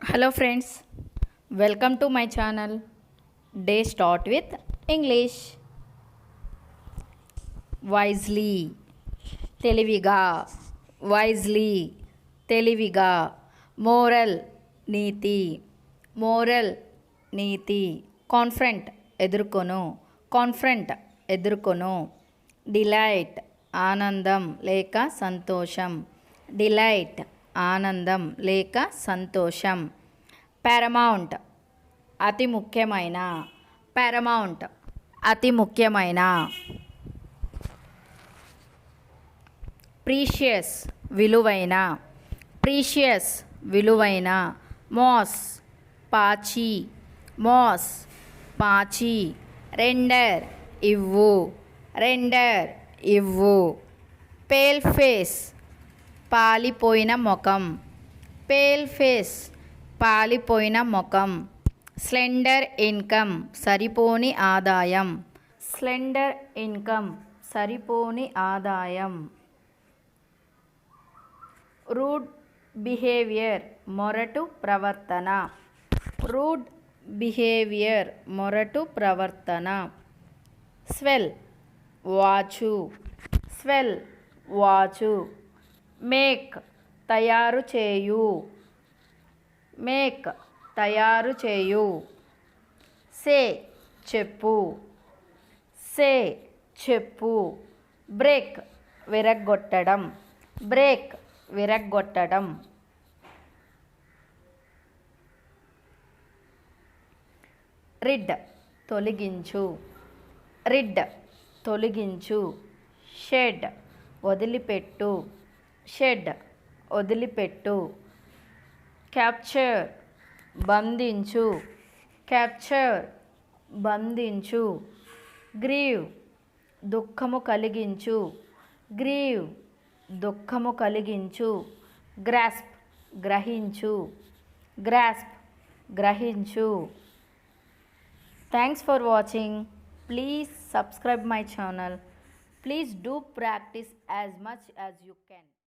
Hello friends, welcome to my channel. Day start with English. Wisely, తెలివిగా, wisely, తెలివిగా. Moral, నీతి, moral, నీతి. Confront, ఎదుర్కొను, confront, ఎదుర్కొను. Delight, ఆనందం లేక సంతోషం, delight, ఆనందం లేక సంతోషం. పారమౌంట్, అతి ముఖ్యమైన, పారమౌంట్, అతి ముఖ్యమైన. ప్రీషియస్, విలువైన, ప్రీషియస్, విలువైన. మోస్, పాచి, మోస్, పాచి. రెండర్, ఇవ్వు, రెండర్, ఇవ్వు. పేల్ ఫేస్, పాలిపోయిన ముఖం, పేల్ ఫేస్, పాలిపోయిన ముఖం. స్లెండర్ ఇన్కమ్, సరిపోని ఆదాయం, స్లెండర్ ఇన్కమ్, సరిపోని ఆదాయం. రూడ్ బిహేవియర్, మొరటు ప్రవర్తన, రూడ్ బిహేవియర్, మొరటు ప్రవర్తన. స్వెల్, వాచు, స్వెల్, వాచు. మేక్, తయారు చేయు, మేక్, తయారు చేయు. సే, చెప్పు, సే, చెప్పు. బ్రేక్, విరగ్గొట్టడం, బ్రేక్, విరగ్గొట్టడం. రిడ్, తొలగించు, రిడ్, తొలగించు. షెడ్, వదిలిపెట్టు, షెడ్, వదిలిపెట్టు. క్యాప్చర్, బంధించు, క్యాప్చర్, బంధించు. గ్రీవ్, దుఃఖము కలిగించు, గ్రీవ్, దుఃఖము కలిగించు. గ్రాస్ప్, గ్రహించు, గ్రాస్ప్, గ్రహించు. Thanks for watching. Please subscribe my channel. Please do practice as much as you can.